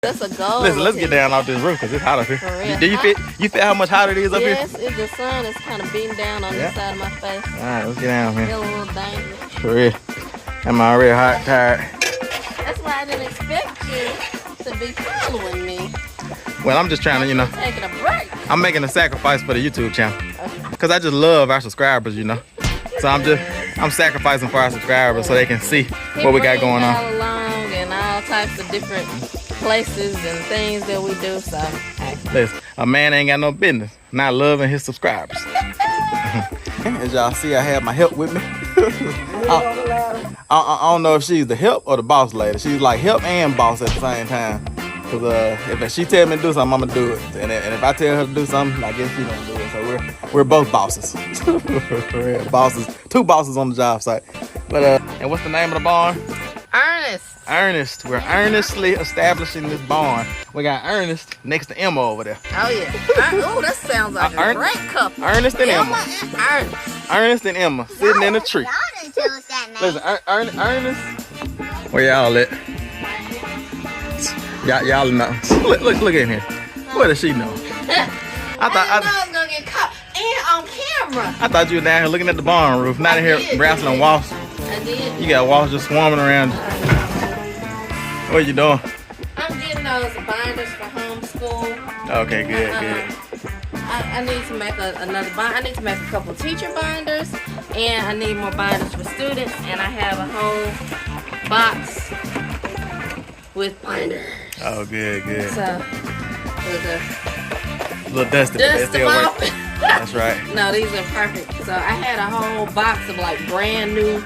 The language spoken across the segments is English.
That's a goal. Listen, let's get down off this roof because it's hot up here. Do you feel how much hotter it is up here? Yes, the sun is kind of beating down on this side of my face. All right, let's get down here. Feel a little dangerous. For real. I'm already hot, tired. That's why I didn't expect you to be following me. Well, I'm just trying to, taking a break. I'm making a sacrifice for the YouTube channel. Because I just love our subscribers, So I'm sacrificing for our subscribers so they can see what we got going on. All along and all types of different places and things that we do. So, listen, a man ain't got no business not loving his subscribers. As y'all see, I have my help with me. I don't know if she's the help or the boss lady. She's like help and boss at the same time. Cause if she tell me to do something, I'm gonna do it. And if I tell her to do something, I guess she gonna do it. So we're both bosses. We're bosses, two bosses on the job site. But and what's the name of the barn? Ernest. We're earnestly establishing this barn. We got Ernest next to Emma over there. Oh yeah. Oh, that sounds like a great couple. Ernest and Emma. Ernest. Ernest and Emma sitting in a tree. Y'all didn't tell us that name. Listen, Ernest. Where y'all at? Y'all know. Look in here. What does she know? I was gonna get caught and on camera. I thought you were down here looking at the barn roof, not in here wrestling wasps. I did. You got wasps just swarming around. What you doing? I'm getting those binders for homeschool. Okay, good. I need to make another binder. I need to make a couple teacher binders, and I need more binders for students. And I have a whole box with binders. Oh, good. So, a little dusty, but they still work. That's right. No, these are perfect. So I had a whole box of like brand new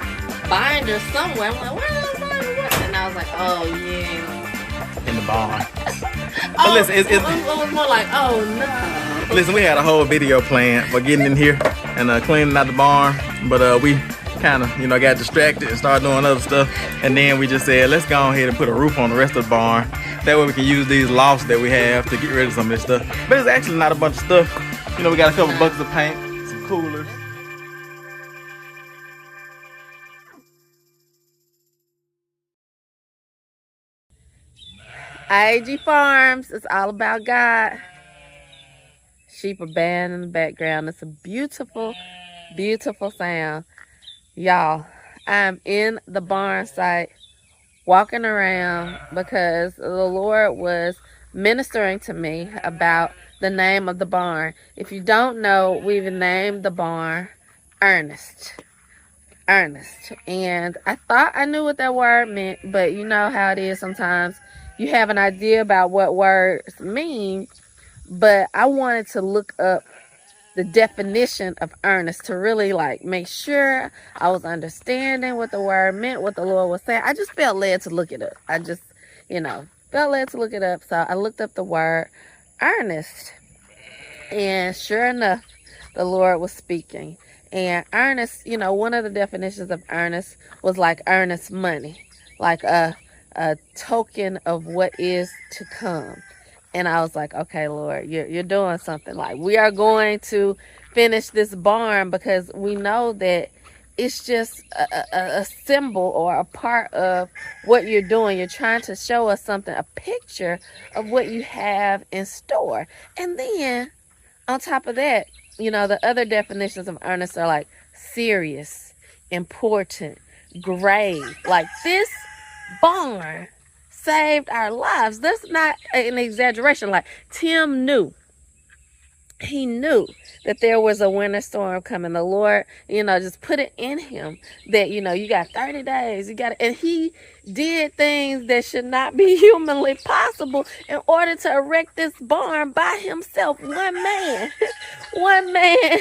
binders somewhere. I'm like, where are those binders? And I was like, oh yeah. In the barn. But listen, it was more like, oh no. Listen, we had a whole video plan for getting in here and cleaning out the barn, but we kind of, got distracted and started doing other stuff. And then we just said, let's go ahead and put a roof on the rest of the barn. That way we can use these lofts that we have to get rid of some of this stuff. But it's actually not a bunch of stuff. We got a couple buckets of paint, some coolers. I.A.G Farms, it's all about God. Sheep are band in the background. It's a beautiful, beautiful sound. Y'all, I'm in the barn site walking around because the Lord was ministering to me about the name of the barn. If you don't know, we've named the barn Ernest. And I thought I knew what that word meant, but you know how it is sometimes. You have an idea about what words mean, but I wanted to look up the definition of earnest to really make sure I was understanding what the word meant, what the Lord was saying. I just felt led to look it up. I just, felt led to look it up. So I looked up the word earnest, and sure enough, the Lord was speaking. And earnest, one of the definitions of earnest was like earnest money, like a token of what is to come. And I was like, okay, Lord, you're doing something. Like, we are going to finish this barn because we know that it's just a symbol or a part of what you're doing. You're trying to show us something, a picture of what you have in store. And then on top of that, the other definitions of earnest are like serious, important, grave. Like, this barn saved our lives. That's not an exaggeration. Like, Tim knew. He knew that there was a winter storm coming. The Lord, just put it in him that, you got 30 days. And he did things that should not be humanly possible in order to erect this barn by himself. One man.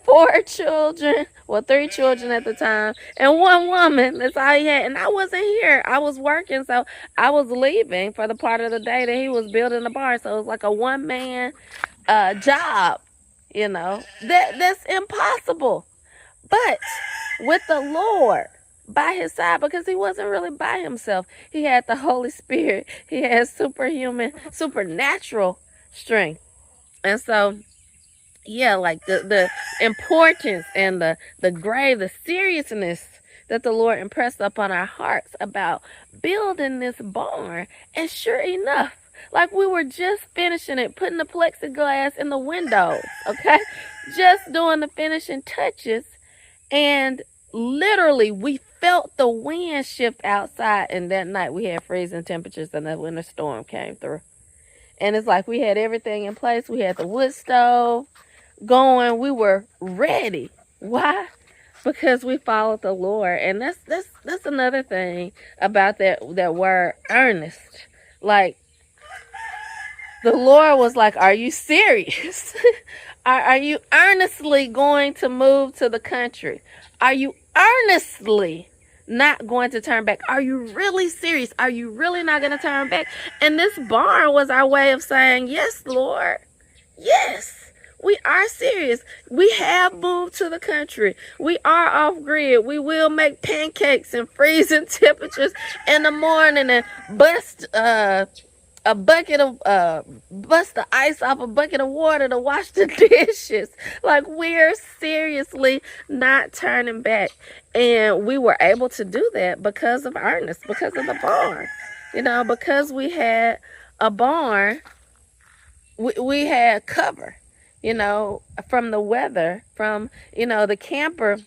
4 children, 3 children at the time, and 1 woman. That's all he had. And I wasn't here. I was working, so I was leaving for the part of the day that he was building the barn. So it was like a one-man job, That's impossible. But with the Lord by his side, because he wasn't really by himself. He had the Holy Spirit. He had supernatural strength. And so, yeah, like the importance and the grave, the seriousness that the Lord impressed upon our hearts about building this barn. And sure enough, Like we were just finishing it, putting the plexiglass in the windows, okay? Just doing the finishing touches. And literally, we felt the wind shift outside. And that night, we had freezing temperatures and the winter storm came through. And it's like we had everything in place. We had the wood stove going. We were ready. Why? Because we followed the Lord. And that's another thing about that word earnest. Like, the Lord was like, are you serious? Are you earnestly going to move to the country? Are you earnestly not going to turn back? Are you really serious? Are you really not going to turn back? And this barn was our way of saying, yes, Lord. Yes, we are serious. We have moved to the country. We are off grid. We will make pancakes in freezing temperatures in the morning and bust a bucket of bust the ice off a bucket of water to wash the dishes. Like, we're seriously not turning back. And we were able to do that because of earnest, because of the barn. You know, because we had a barn, we had cover, you know, from the weather, from, you know, the camper.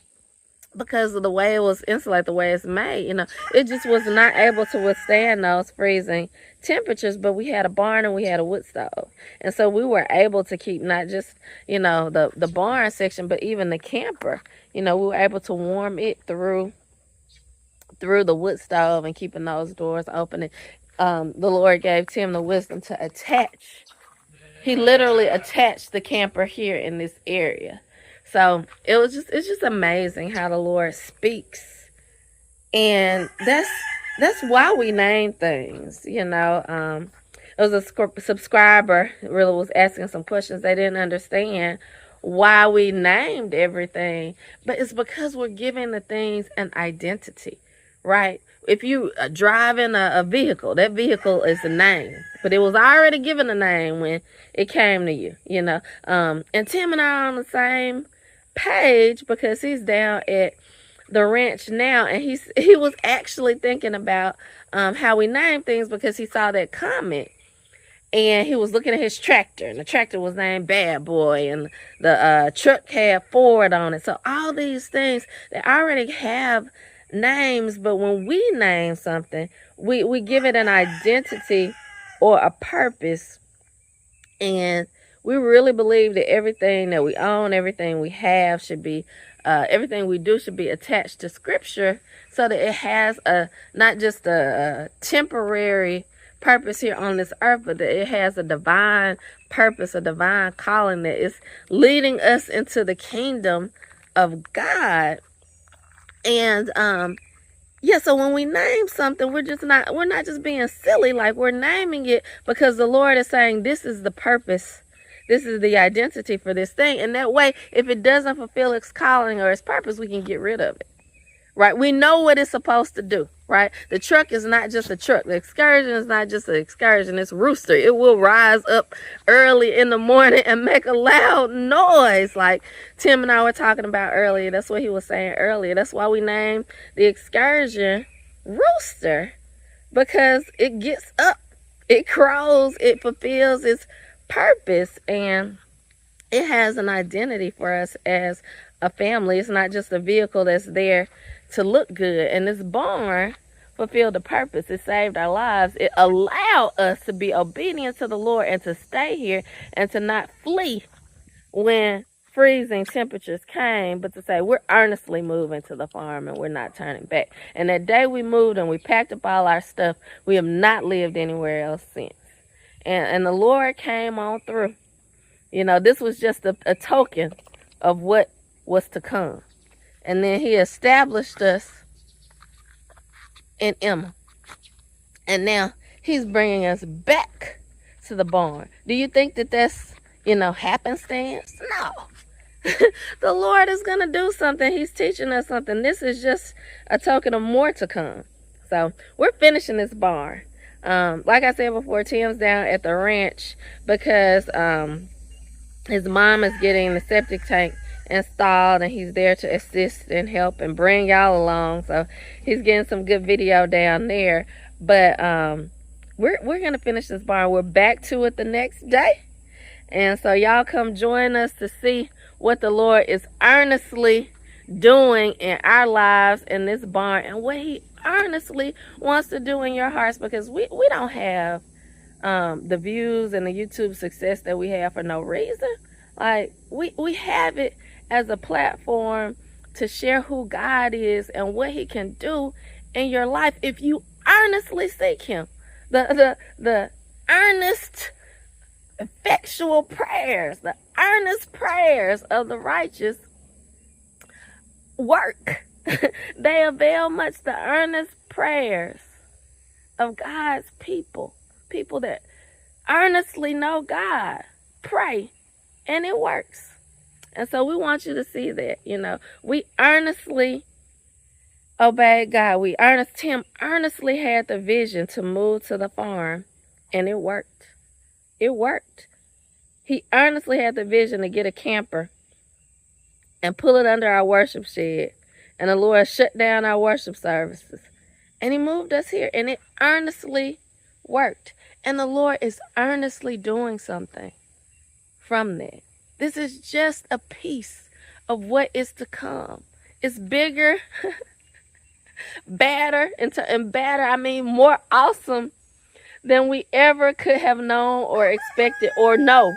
Because of the way it was insulated, the way it's made, you know, it just was not able to withstand those freezing temperatures. But we had a barn and we had a wood stove. And so we were able to keep not just, you know, the barn section, but even the camper. You know, we were able to warm it through the wood stove and keeping those doors open. And the Lord gave Tim the wisdom to attach. He literally attached the camper here in this area. So it's just amazing how the Lord speaks. And that's why we name things, you know. It was a subscriber really was asking some questions. They didn't understand why we named everything. But it's because we're giving the things an identity, right? If you are driving a vehicle, that vehicle is a name. But it was already given a name when it came to you, you know. And Tim and I are on the same page because he's down at the ranch now, and he was actually thinking about how we name things because he saw that comment, and he was looking at his tractor, and the tractor was named Bad Boy, and the truck had Ford on it. So all these things, they already have names, but when we name something, we give it an identity or a purpose. And we really believe that everything that we own, everything we have should be, everything we do should be attached to Scripture, so that it has not just a temporary purpose here on this earth, but that it has a divine purpose, a divine calling that is leading us into the kingdom of God. And yeah, so when we name something, we're not just being silly. Like, we're naming it because the Lord is saying this is the purpose. This is the identity for this thing. And that way, if it doesn't fulfill its calling or its purpose, we can get rid of it. Right? We know what it's supposed to do. Right? The truck is not just a truck. The excursion is not just an excursion. It's rooster. It will rise up early in the morning and make a loud noise. Like Tim and I were talking about earlier. That's what he was saying earlier. That's why we named the excursion Rooster. Because it gets up. It crows. It fulfills its purpose, and it has an identity for us as a family. It's not just a vehicle that's there to look good. And this barn fulfilled the purpose. It saved our lives. It allowed us to be obedient to the Lord and to stay here and to not flee when freezing temperatures came, but to say we're earnestly moving to the farm and we're not turning back. And that day we moved and we packed up all our stuff, we have not lived anywhere else since. And the Lord came on through. You know, this was just a token of what was to come. And then he established us in Emma. And now he's bringing us back to the barn. Do you think that that's, you know, happenstance? No. The Lord is going to do something. He's teaching us something. This is just a token of more to come. So we're finishing this barn. Like I said before, Tim's down at the ranch because his mom is getting the septic tank installed, and he's there to assist and help and bring y'all along. So he's getting some good video down there. But we're gonna finish this barn. We're back to it the next day. And so y'all come join us to see what the Lord is earnestly doing in our lives in this barn, and what he earnestly wants to do in your hearts, because we don't have the views and the YouTube success that we have for no reason. Like, we have it as a platform to share who God is and what he can do in your life if you earnestly seek him. The earnest, effectual prayers, the earnest prayers of the righteous work. They avail much. The earnest prayers of God's people that earnestly know God, pray, and it works. And so we want you to see that, we earnestly obeyed God. Tim earnestly had the vision to move to the farm, and it worked. It worked. He earnestly had the vision to get a camper and pull it under our worship shed. And the Lord shut down our worship services. And he moved us here, and it earnestly worked. And the Lord is earnestly doing something from that. This is just a piece of what is to come. It's bigger, badder, and badder, I mean more awesome than we ever could have known or expected or know.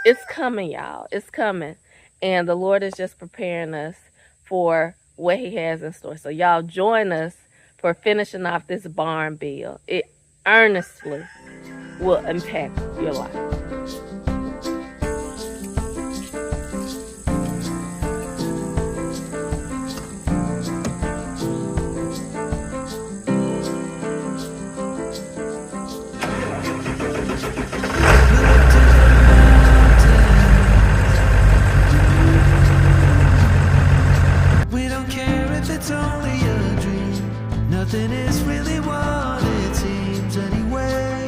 It's coming, y'all. It's coming. And the Lord is just preparing us for what he has in store. So y'all join us for finishing off this barn bill. It earnestly will impact your life. It's only a dream. Nothing is really what it seems anyway.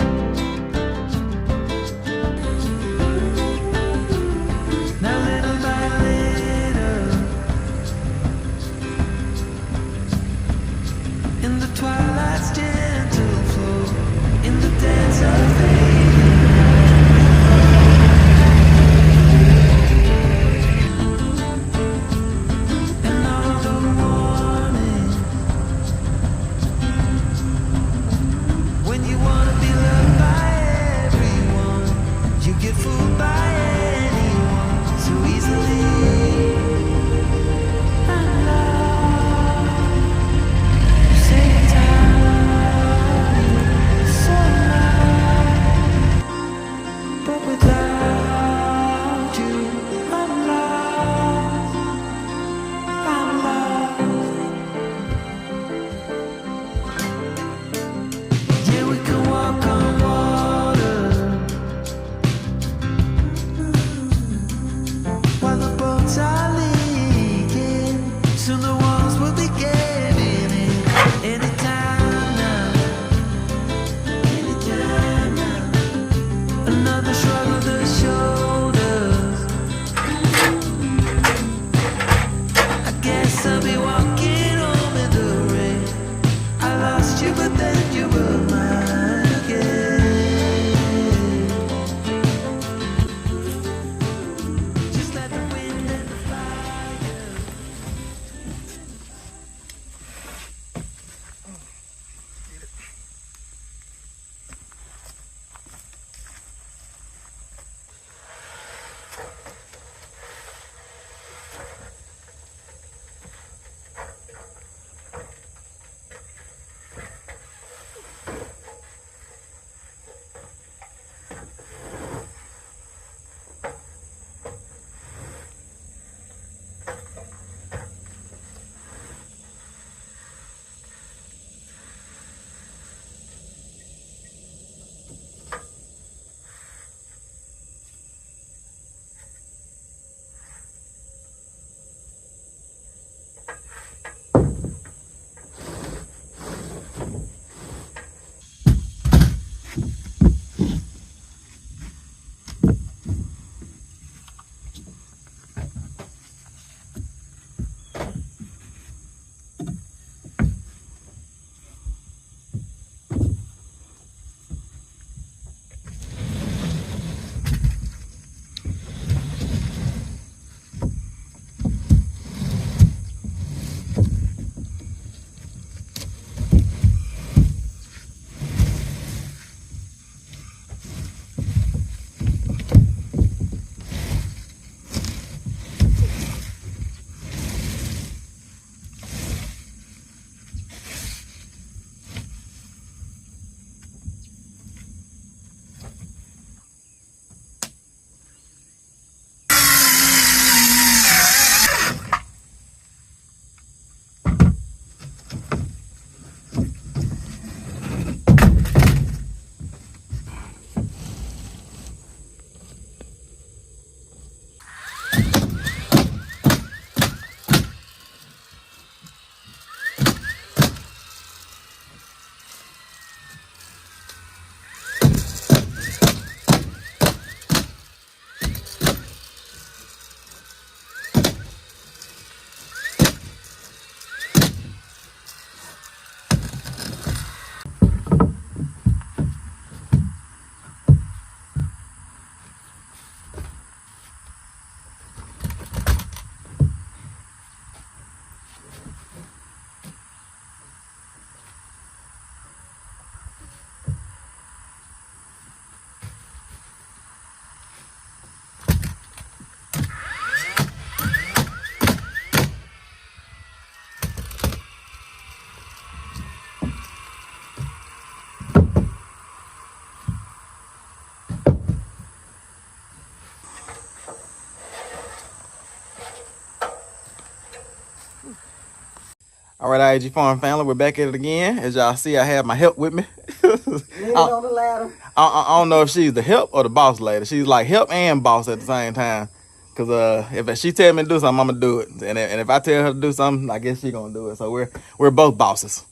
All right, I.A.G Farm family, we're back at it again. As y'all see, I have my help with me. Leaning on the ladder. I don't know if she's the help or the boss lady. She's like help and boss at the same time. Cause if she tell me to do something, I'm gonna do it. And if I tell her to do something, I guess she gonna do it. So we're both bosses.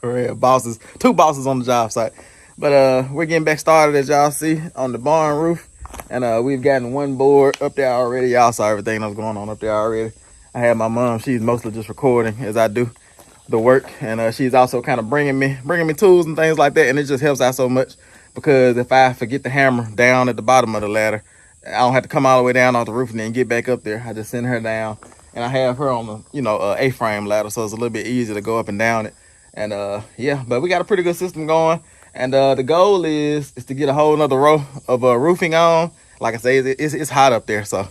We're bosses, two bosses on the job site. But we're getting back started, as y'all see, on the barn roof. And we've gotten one board up there already. Y'all saw everything that's going on up there already. I have my mom. She's mostly just recording as I do the work, and she's also kind of bringing me tools and things like that, and it just helps out so much, because if I forget the hammer down at the bottom of the ladder, I don't have to come all the way down off the roof and then get back up there. I just send her down, and I have her on the A-frame ladder, so it's a little bit easier to go up and down it. And yeah, but we got a pretty good system going, and the goal is to get a whole nother row of roofing on. Like I say, it's hot up there, so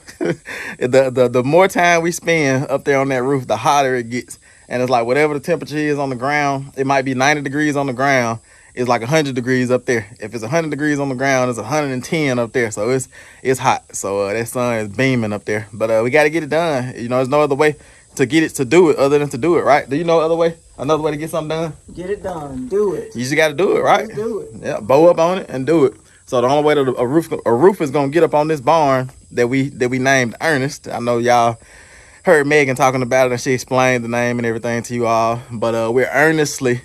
the more time we spend up there on that roof, the hotter it gets. And it's like whatever the temperature is on the ground, it might be 90 degrees on the ground. It's like 100 degrees up there. If it's 100 degrees on the ground, it's 110 up there. So it's hot. So that sun is beaming up there. But we got to get it done. There's no other way to do it other than to do it, right? Do you know another way to get something done? Get it done. Do it. You just got to do it, right? Just do it. Yeah, bow up on it and do it. So the only way that a roof is gonna get up on this barn that we named Ernest. I know y'all heard Megan talking about it, and she explained the name and everything to you all. But we're earnestly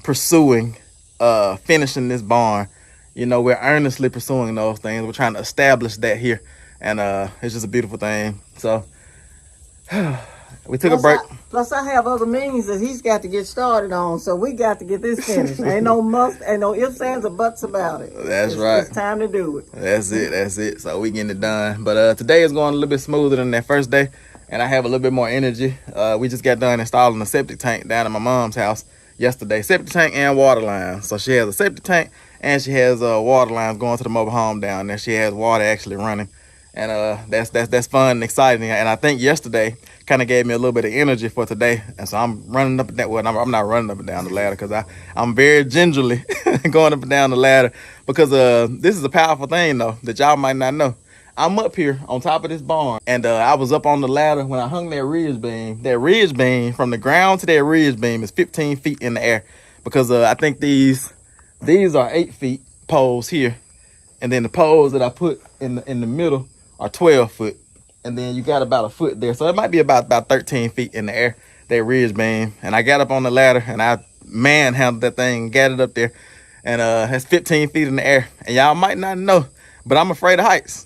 pursuing finishing this barn. We're earnestly pursuing those things. We're trying to establish that here, and it's just a beautiful thing. So we took a break. Plus I have other meetings that he's got to get started on, so we got to get this finished. Ain't no ifs, ands, or buts about it. That's right. It's time to do it. That's it. So we getting it done. But today is going a little bit smoother than that first day, and I have a little bit more energy. We just got done installing a septic tank down at my mom's house yesterday. Septic tank and water lines. So she has a septic tank and she has water lines going to the mobile home down there. She has water actually running, and that's fun and exciting. And I think yesterday kind of gave me a little bit of energy for today, and so I'm running up and down. Well, I'm not running up and down the ladder, because I'm very gingerly going up and down the ladder, because this is a powerful thing though that y'all might not know. I'm up here on top of this barn, and I was up on the ladder when I hung that ridge beam. That ridge beam, from the ground to that ridge beam, is 15 feet in the air, because I think these are 8 feet poles here, and then the poles that I put in the middle are 12 foot. And then you got about a foot there. So it might be about 13 feet in the air, that ridge beam. And I got up on the ladder and I manhandled that thing, got it up there. And it's 15 feet in the air. And y'all might not know, but I'm afraid of heights.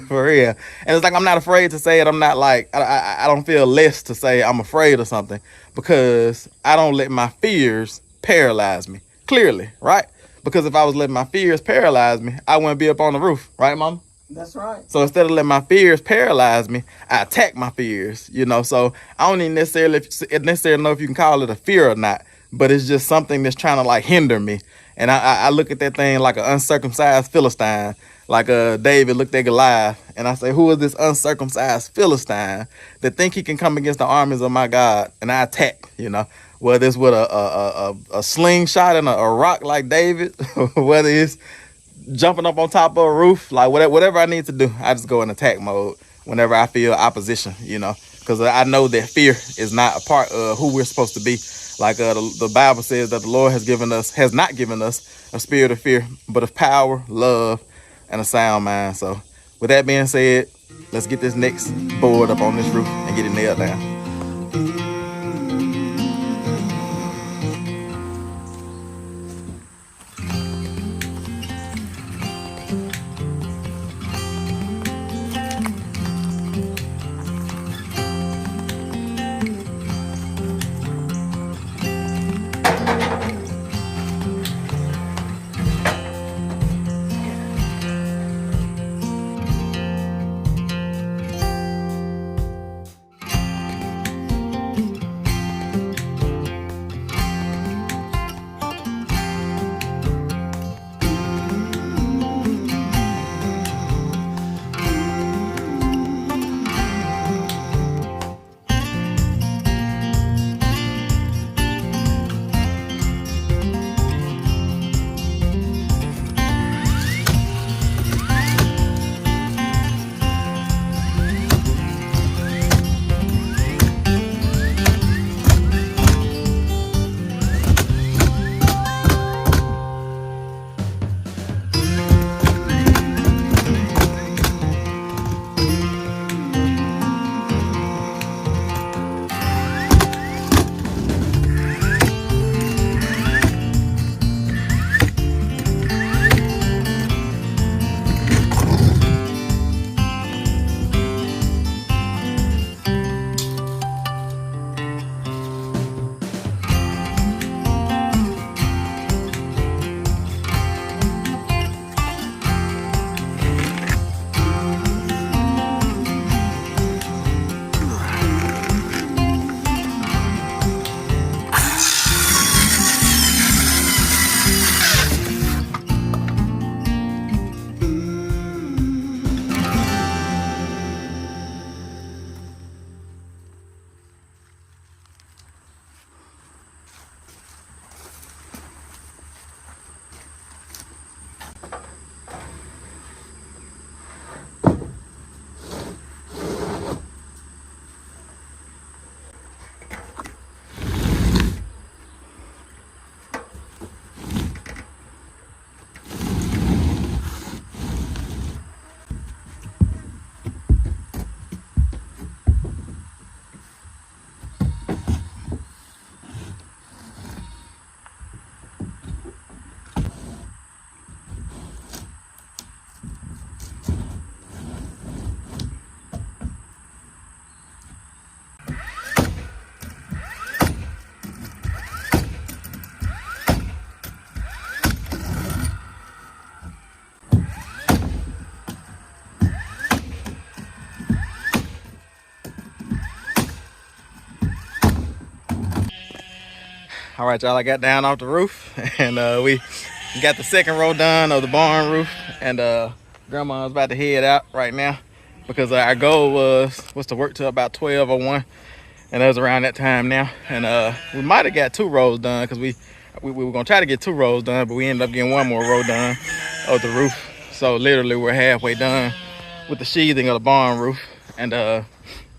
For real. And it's like, I'm not afraid to say it. I'm not like, I don't feel less to say I'm afraid of something, because I don't let my fears paralyze me. Clearly, right? Because if I was letting my fears paralyze me, I wouldn't be up on the roof. Right, Mama? That's right. So instead of letting my fears paralyze me, I attack my fears, So I don't even necessarily know if you can call it a fear or not, but it's just something that's trying to like hinder me. And I look at that thing like an uncircumcised Philistine, like David looked at Goliath, and I say, who is this uncircumcised Philistine that think he can come against the armies of my God? And I attack, whether it's with a slingshot and a rock like David, whether it's jumping up on top of a roof, like whatever I need to do, I just go in attack mode whenever I feel opposition, because I know that fear is not a part of who we're supposed to be. Like the Bible says that the Lord has not given us a spirit of fear, but of power, love, and a sound mind. So with that being said, let's get this next board up on this roof and get it nailed down. All right, y'all, I got down off the roof, and we got the second row done of the barn roof, and Grandma's about to head out right now because our goal was to work till about 12 or 1, and that was around that time now. And we might have got 2 rows done because we were gonna try to get 2 rows done, but we ended up getting 1 more row done of the roof. So literally we're halfway done with the sheathing of the barn roof, and the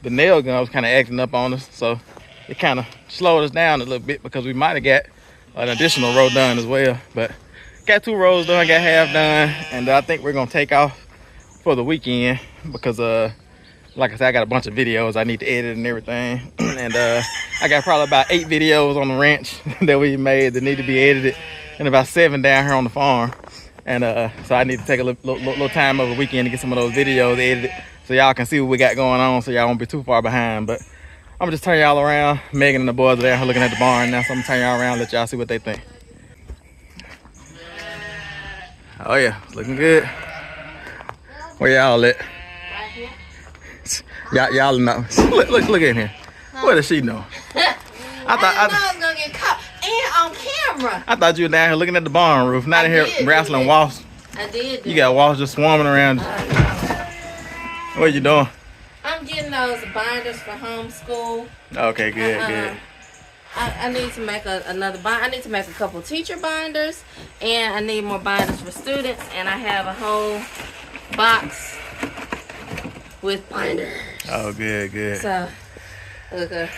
nail gun was kind of acting up on us, so it kind of slowed us down a little bit because we might have got an additional row done as well. But got 2 rows done, got half done, and I think we're gonna take off for the weekend because like I said, I got a bunch of videos I need to edit and everything. And I got probably about 8 videos on the ranch that we made that need to be edited, and about 7 down here on the farm. And so I need to take a little time over the weekend to get some of those videos edited so y'all can see what we got going on, so y'all won't be too far behind. But I'm gonna just turn y'all around. Megan and the boys are there looking at the barn now, so I'm gonna turn y'all around, let y'all see what they think. Oh yeah, it's looking good. Where y'all at? Right here. Y'all know. Look in here. What is she doing? I was gonna get caught and on camera. I thought you were down here looking at the barn roof, not in here wrestling wasps. I did. You got wasps just swarming around you. What you doing? I'm getting those binders for homeschool. Okay, good. I need to make another bind. I need to make a couple teacher binders, and I need more binders for students. And I have a whole box with binders. Oh, good. So, look, A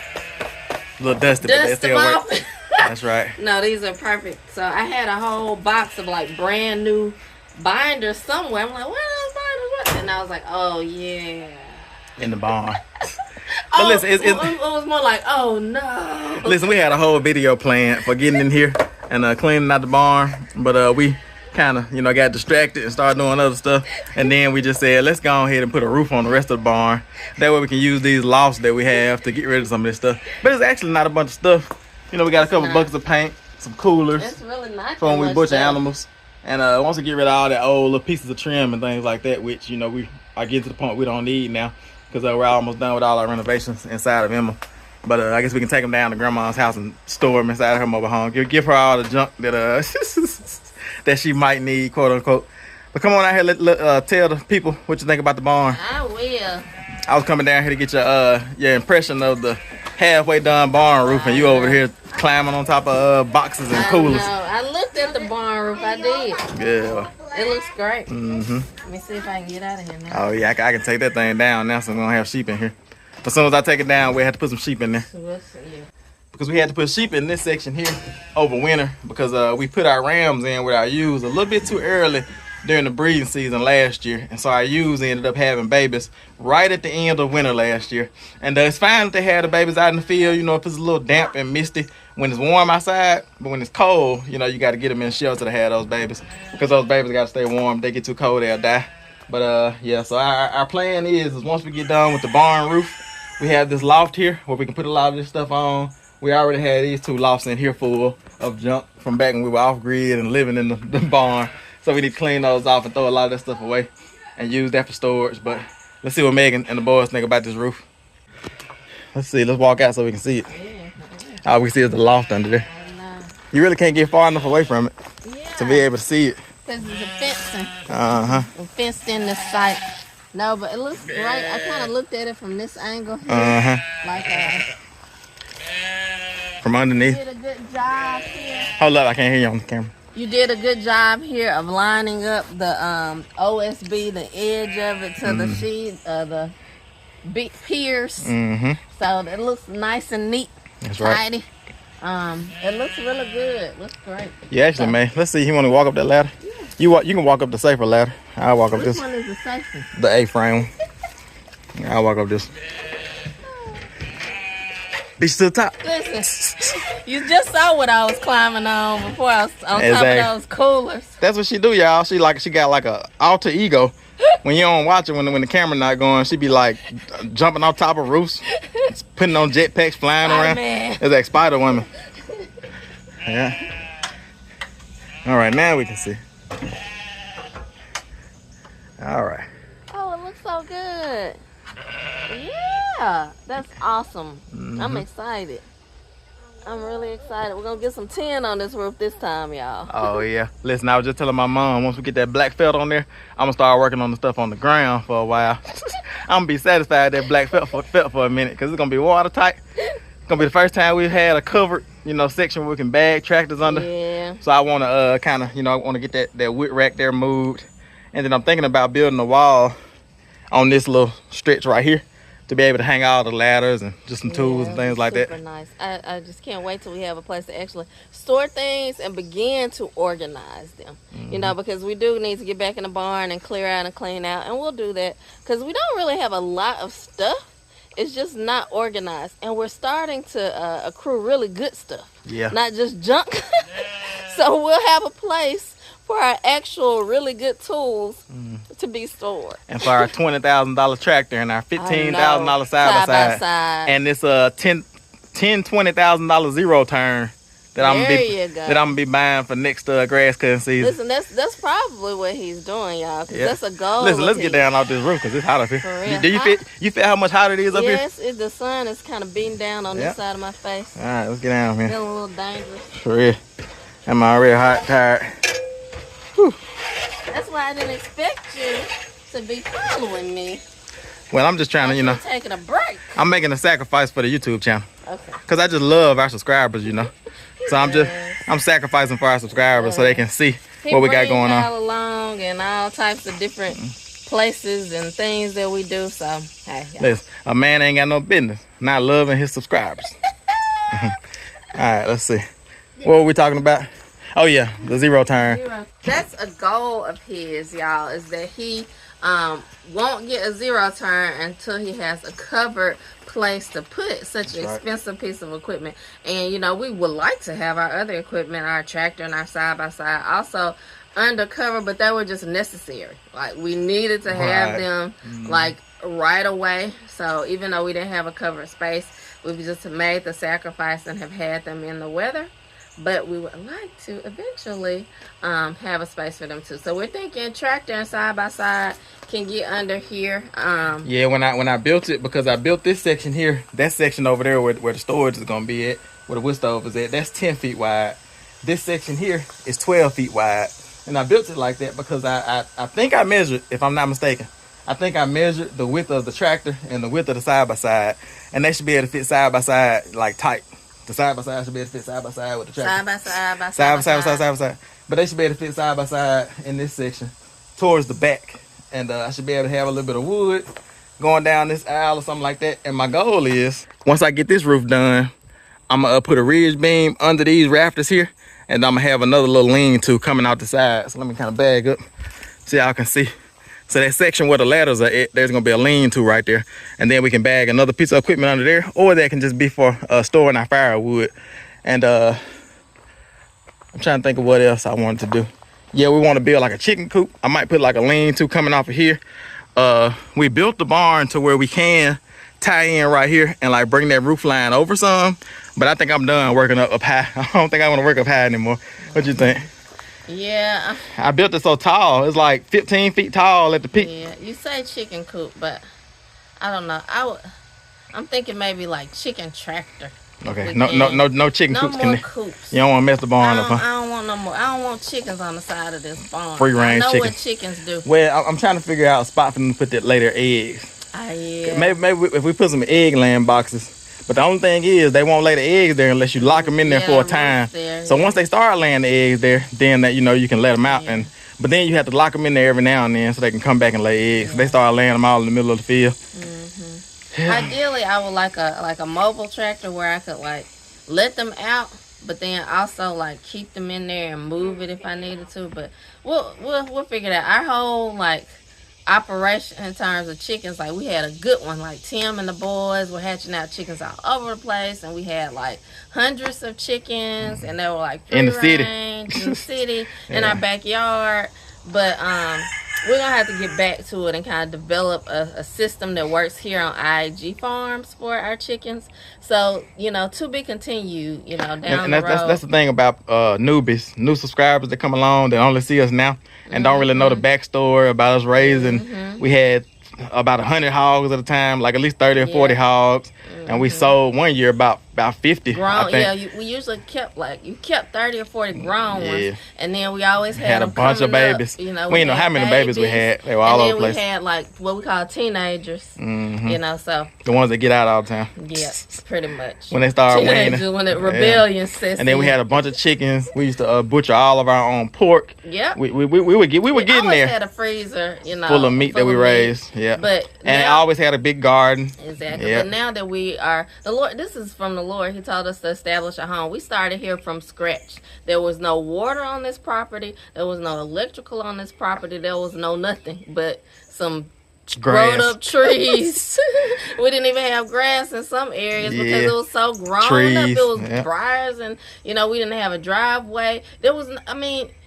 little dusty, but they dust still them work. off. That's right. No, these are perfect. So I had a whole box of like brand new binders somewhere. I'm like, what are those binders? What? And I was like, oh yeah. In the barn. But listen, it was more like, oh no. Listen, we had a whole video plan for getting in here and cleaning out the barn, but we kind of, got distracted and started doing other stuff, and then we just said, let's go ahead and put a roof on the rest of the barn. That way we can use these lofts that we have to get rid of some of this stuff. But it's actually not a bunch of stuff. We got a couple buckets of paint, some coolers. It's really not for when we butcher stuff. animals. And once we get rid of all that old little pieces of trim and things like that, which, we are getting to the point we don't need now, because we're almost done with all our renovations inside of Emma. But I guess we can take them down to Grandma's house and store them inside of her mobile home. Give her all the junk that that she might need, quote unquote. But come on out here, tell the people what you think about the barn. I will. I was coming down here to get your impression of the halfway done barn roof, and you over here climbing on top of boxes and coolers. I looked at the barn roof. I did. Yeah. It looks great. Mm-hmm. Let me see if I can get out of here now. Oh yeah, I can take that thing down now, so we're gonna have sheep in here. But as soon as I take it down, we have to put some sheep in there. Because we had to put sheep in this section here over winter, because we put our rams in with our ewes a little bit too early during the breeding season last year, and so our ewes ended up having babies right at the end of winter last year. And it's fine that they had the babies out in the field, if it's a little damp and misty when it's warm outside, but when it's cold, you got to get them in shelter to have those babies, because those babies got to stay warm. If they get too cold, they'll die. But yeah, so our plan is once we get done with the barn roof, we have this loft here where we can put a lot of this stuff on. We already had these 2 lofts in here full of junk from back when we were off grid and living in the barn. So we need to clean those off and throw a lot of that stuff away and use that for storage. But let's see what Megan and the boys think about this roof. Let's see. Let's walk out so we can see it. All we see is the loft under there. You really can't get far enough away from it to be able to see it. Because it's a fencing. Uh-huh. We fenced in the site. No, but it looks great. I kind of looked at it from this angle here. Uh-huh. Like from underneath. You did a good job here. Hold up, I can't hear you on the camera. You did a good job here of lining up the OSB, the edge of it to the sheet, the big piers. Mm-hmm. So it looks nice and neat. That's tidy. right. It looks really good. Looks great. Yeah, actually, man. Let's see. You want to walk up that ladder? Yeah. You can walk up the safer ladder. I'll walk up Which this. one is the safety? The A-frame. I'll walk up this. Reach to the top. Listen, you just saw what I was climbing on before I was on top of those coolers. That's what she do, y'all. She got like a alter ego. When you don't watch it, when the camera not going, she be like jumping on top of roofs, putting on jetpacks, flying around. It's like Spider Woman. Yeah. All right, now we can see. All right. Oh, it looks so good. Yeah, that's awesome. I'm excited. I'm really excited. We're gonna get some tin on this roof this time, y'all. Oh yeah. Listen, I was just telling my mom, once we get that black felt on there, I'm gonna start working on the stuff on the ground for a while. I'm gonna be satisfied with that black felt for a minute, because it's gonna be watertight. It's gonna be the first time we've had a covered, section where we can bag tractors under. Yeah. So I wanna kind of, I wanna get that wood rack there moved. And then I'm thinking about building a wall on this little stretch right here, to be able to hang all the ladders and just some tools and things like that. Super nice. I just can't wait till we have a place to actually store things and begin to organize them. Because we do need to get back in the barn and clear out and clean out, and we'll do that because we don't really have a lot of stuff. It's just not organized, and we're starting to accrue really good stuff. Yeah. Not just junk. So we'll have a place for our actual really good tools to be stored. And for our $20,000 tractor and our $15,000 side by side, and this $20,000 zero turn that I'm gonna be buying for next grass cutting season. Listen, that's probably what he's doing, y'all. Cause that's a goal. Listen, let's get down off this roof because it's hot up here. For real. Do you feel how much hotter it is up here? Yes, the sun is kind of beating down on this side of my face. All right, let's get down here. Feeling a little dangerous. For real. I'm already hot, tired. Whew. That's why I didn't expect you to be following me. Well, I'm just trying to, taking a break. I'm making a sacrifice for the YouTube channel. Okay. Because I just love our subscribers, So I'm sacrificing for our subscribers so they can see what we got going on. All along and all types of different places and things that we do. So, hey. Listen, a man ain't got no business not loving his subscribers. All right, let's see. What were we talking about? Oh, yeah, the zero turn. That's a goal of his, y'all, is that he won't get a zero turn until he has a covered place to put such an expensive piece of equipment. And we would like to have our other equipment, our tractor and our side-by-side also undercover, but they were just necessary. Like, we needed to have them like right away. So even though we didn't have a covered space, we just made the sacrifice and have had them in the weather. But we would like to eventually have a space for them too. So we're thinking tractor and side-by-side can get under here. Yeah, when I built it, because I built this section here, that section over there where the storage is going to be at, where the wood stove is at, that's 10 feet wide. This section here is 12 feet wide. And I built it like that because I think I measured, if I'm not mistaken, I think I measured the width of the tractor and the width of the side-by-side. And they should be able to fit side-by-side like tight. The side-by-side should be able to fit side-by-side with the tractor. Side-by-side. But they should be able to fit side-by-side in this section towards the back. And I should be able to have a little bit of wood going down this aisle or something like that. And my goal is, once I get this roof done, I'm going to put a ridge beam under these rafters here. And I'm going to have another little lean-to coming out the side. So let me kind of bag up so y'all can see. So that section where the ladders are at, there's going to be a lean-to right there. And then we can bag another piece of equipment under there. Or that can just be for storing our firewood. And I'm trying to think of what else I wanted to do. Yeah, we want to build like a chicken coop. I might put like a lean-to coming off of here. We built the barn to where we can tie in right here and like bring that roof line over some. But I think I'm done working up high. I don't think I want to work up high anymore. What you think? Yeah. I built it so tall. It's like 15 feet tall at the peak. Yeah, you say chicken coop, but I don't know. I'm thinking maybe like chicken tractor. Okay, no chicken coops. No more coops. You don't want to mess the barn up, huh? I don't want no more. I don't want chickens on the side of this barn. Free range I know chicken. what chickens do. Well, I'm trying to figure out a spot for them to put that later eggs. Yeah. Maybe if we put some egg laying boxes. But the only thing is, they won't lay the eggs there unless you lock them in there for a time. So once they start laying the eggs there, then that you can let them out. Yeah. But then you have to lock them in there every now and then so they can come back and lay eggs. Yeah. They start laying them all in the middle of the field. Yeah. Ideally, I would like a mobile tractor where I could like let them out, but then also like keep them in there and move it if I needed to. But we'll figure it out. Our whole like operation in terms of chickens, like we had a good one. Like Tim and the boys were hatching out chickens all over the place, and we had like hundreds of chickens, and they were like free range in the city in our backyard. But we're gonna have to get back to it and kind of develop a system that works here on I.A.G farms for our chickens. So to be continued. Down the road. That's the thing about newbies, new subscribers that come along that only see us now and don't really know the backstory about us raising. We had about 100 hogs at a time, like at least 30 or 40 hogs, and we sold one year about about 50. Grown, I think. yeah. We usually kept you kept 30 or 40 grown Yeah. ones, and then we always Had a them bunch of coming up, babies. You know, We didn't know how had many babies we had. They were all over the place. And then we had what we call teenagers. You know, so The ones that get out all the time. yeah, pretty much. When they start Teenagers, weaning. when the rebellion sets And then we had a bunch of chickens. We used to butcher all of our own pork. Yep. We were getting always there. Had a freezer, Full of meat that we raised. Yeah. And I always had a big garden. Exactly. Yep. But now that we are the Lord, this is from the Lord. He told us to establish a home. We started here from scratch. There was no water on this property. There was no electrical on this property. There was no nothing but some grown up trees. We didn't even have grass in some areas because it was so grown up. It was briars, and we didn't have a driveway.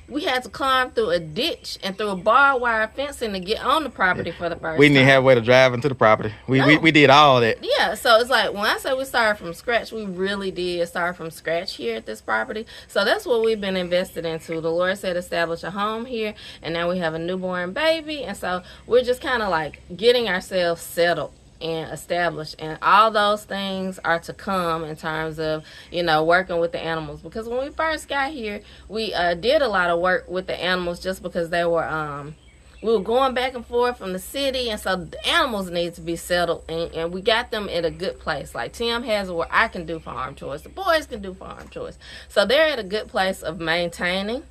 We had to climb through a ditch and through a barbed wire fencing to get on the property for the first time. We didn't have a way to drive into the property. We did all that. Yeah, so it's like when I say we started from scratch, we really did start from scratch here at this property. So that's what we've been invested into. The Lord said establish a home here, and now we have a newborn baby, and so we're just kind of getting ourselves settled and established, and all those things are to come in terms of working with the animals, because when we first got here we did a lot of work with the animals just because they were we were going back and forth from the city, and so the animals need to be settled, and we got them in a good place. Like Tim has where I can do farm chores, the boys can do farm chores, so they're at a good place of maintaining,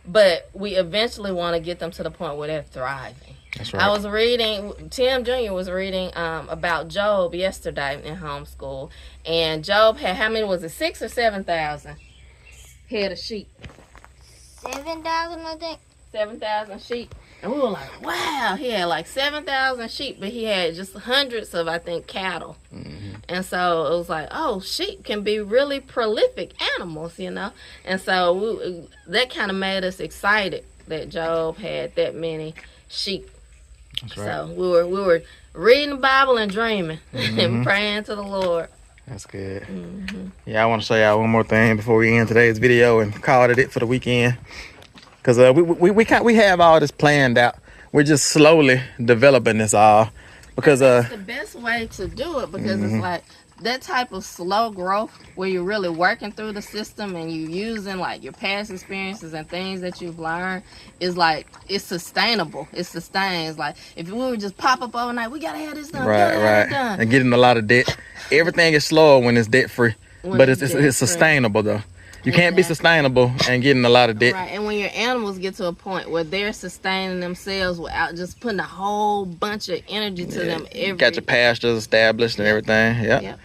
but we eventually want to get them to the point where they're thriving. That's right. I was reading, Tim Jr. was reading about Job yesterday in homeschool, and Job had, how many was it, 6,000 or 7,000 head of sheep? 7,000, I think. 7,000 sheep. And we were like, wow, he had 7,000 sheep, but he had just hundreds of, I think, cattle. And so it was like, oh, sheep can be really prolific animals, And so that kind of made us excited that Job had that many sheep. That's right. So we were reading the Bible and dreaming and praying to the Lord. That's good. Yeah, I want to show y'all one more thing before we end today's video and call it for the weekend. Because we have all this planned out. We're just slowly developing this all. Because that's the best way to do it, because it's like that type of slow growth where you're really working through the system and you're using your past experiences and things that you've learned is it's sustainable. It sustains. If we would just pop up overnight, we gotta have this done. Right. And getting a lot of debt. Everything is slower when it's debt free. But it's sustainable though. You can't be sustainable and getting a lot of debt. Right, and when your animals get to a point where they're sustaining themselves without just putting a whole bunch of energy to them You got your pastures established and everything. Yep.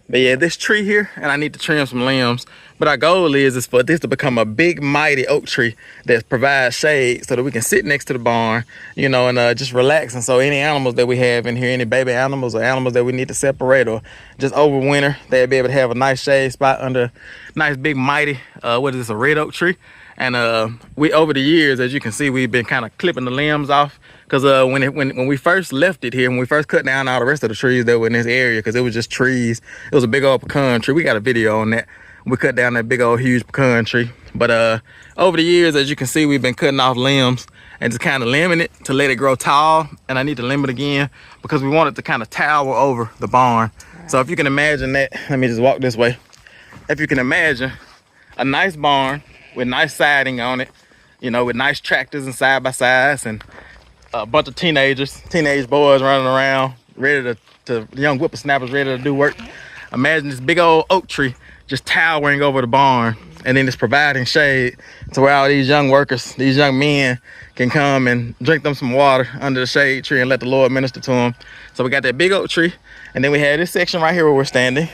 But yeah, this tree here, and I need to trim some limbs. But our goal is for this to become a big, mighty oak tree that provides shade so that we can sit next to the barn, and just relax. And so any animals that we have in here, any baby animals or animals that we need to separate or just over winter, they'll be able to have a nice shade spot under a nice, big, mighty, a red oak tree. And we, over the years, as you can see, we've been kind of clipping the limbs off. Because when we first left it here, when we first cut down all the rest of the trees that were in this area, because it was just trees, it was a big old pecan tree. We got a video on that. We cut down that big old huge pecan tree. But over the years, as you can see, we've been cutting off limbs and just kind of limbing it to let it grow tall. And I need to limb it again because we want it to kind of tower over the barn. Right. So if you can imagine that, let me just walk this way. If you can imagine a nice barn with nice siding on it, with nice tractors and side-by-sides and a bunch of teenage boys running around, ready to young whippersnappers ready to do work. Imagine this big old oak tree just towering over the barn, and then it's providing shade to where all these young workers, these young men can come and drink them some water under the shade tree and let the Lord minister to them. So we got that big oak tree, and then we have this section right here where we're standing,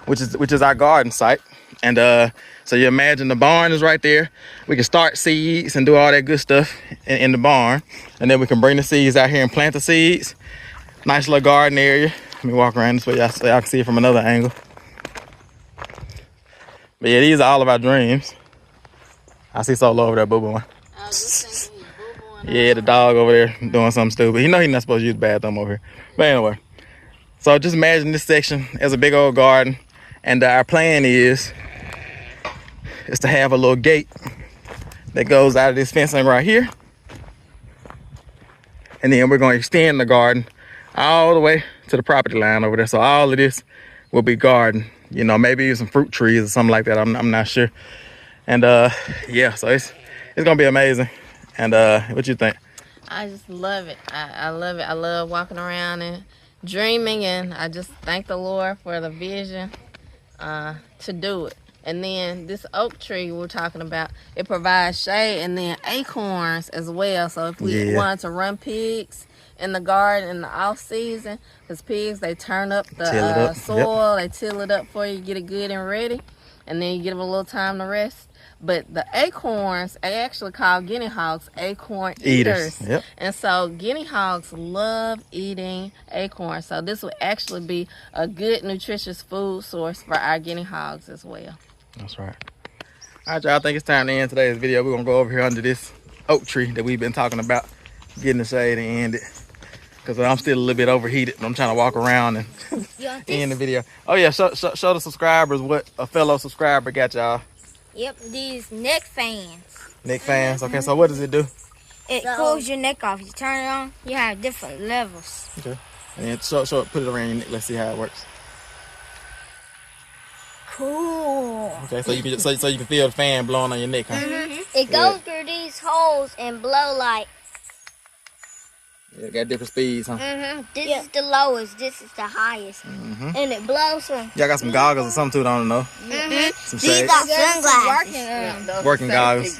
which is our garden site. And so you imagine the barn is right there. We can start seeds and do all that good stuff in the barn. And then we can bring the seeds out here and plant the seeds. Nice little garden area. Let me walk around this way so y'all can see it from another angle. But yeah, these are all of our dreams. I see Solo over there boo-booing. Yeah, the dog over there doing something stupid. He's not supposed to use the bathroom over here. But anyway, so just imagine this section as a big old garden. And our plan is to have a little gate that goes out of this fencing right here. And then we're going to extend the garden all the way to the property line over there. So all of this will be garden, you know, maybe even some fruit trees or something like that. I'm not sure. And yeah, so it's gonna be amazing. And what you think? I just love it. I love it. I love walking around and dreaming, and I just thank the Lord for the vision to do it. And then this oak tree we're talking about, it provides shade and then acorns as well. So if we wanted to run pigs in the garden in the off season, because pigs, they turn up the soil, they till it up for you, get it good and ready, and then you give them a little time to rest. But the acorns, they actually call guinea hogs acorn eaters. Yep. And so guinea hogs love eating acorns. So this would actually be a good nutritious food source for our guinea hogs as well. That's right. All right, y'all. I think it's time to end today's video. We're gonna go over here under this oak tree that we've been talking about, getting the shade and end it. Cause I'm still a little bit overheated. I'm trying to walk around and end the video. Oh yeah, show the subscribers what a fellow subscriber got y'all. Yep, these neck fans. Neck fans. Okay, so what does it do? It cools your neck off. You turn it on, you have different levels. Okay. And then show it, put it around your neck. Let's see how it works. Cool. Okay, so you can so you can feel the fan blowing on your neck, huh? It goes through these holes and blow like. Yeah, it got different speeds, huh? This is the lowest. This is the highest. And it blows from. Y'all got some goggles or something too, don't know. Some These shades. are sunglasses. Working goggles.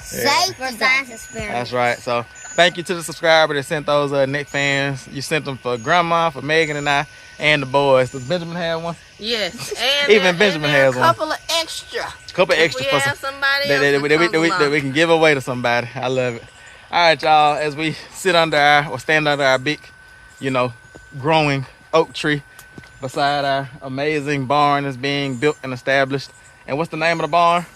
Safe design experiment. That's right. So thank you to the subscriber that sent those neck fans. You sent them for Grandma, for Megan and I, and the boys. Does Benjamin have one? Yes. And Even Benjamin has one. A couple of extra. Couple extra We for have somebody that we can give away to somebody. I love it. All right, y'all. As we sit under stand under our big, you know, growing oak tree beside our amazing barn that's being built and established. And what's the name of the barn?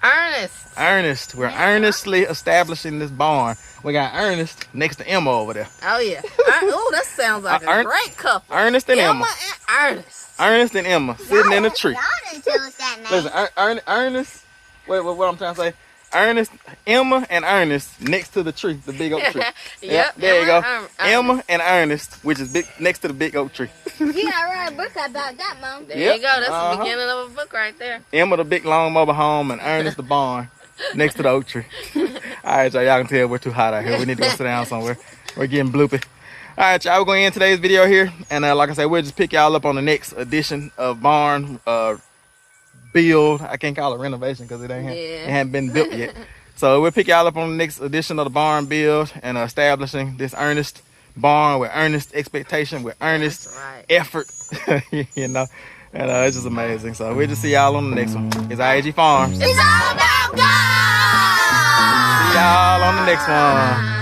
Ernest. We're earnestly establishing this barn. We got Ernest next to Emma over there. Oh yeah. Oh, that sounds like a great couple. Ernest and Emma. And Ernest. Ernest and Emma sitting in a tree. Y'all didn't tell us that name. Listen, Ernest. Wait, what I'm trying to say? Ernest, Emma, and Ernest next to the tree, the big oak tree. Yep. There you go. Emma and Ernest, which is next to the big oak tree. You gotta write a book about that, Mom. There you go. That's the beginning of a book right there. Emma, the big long mobile home, and Ernest, the barn, next to the oak tree. All right, y'all can tell we're too hot out here. We need to go sit down somewhere. We're getting bloopy. All right, y'all, we're going to end today's video here. And like I said, we'll just pick y'all up on the next edition of barn build. I can't call it renovation because it hadn't been built yet. So we'll pick y'all up on the next edition of the barn build and establishing this earnest barn with earnest expectation, with earnest effort, you know, and it's just amazing. So we'll just see y'all on the next one. It's I.A.G Farms. It's all about God. See y'all on the next one.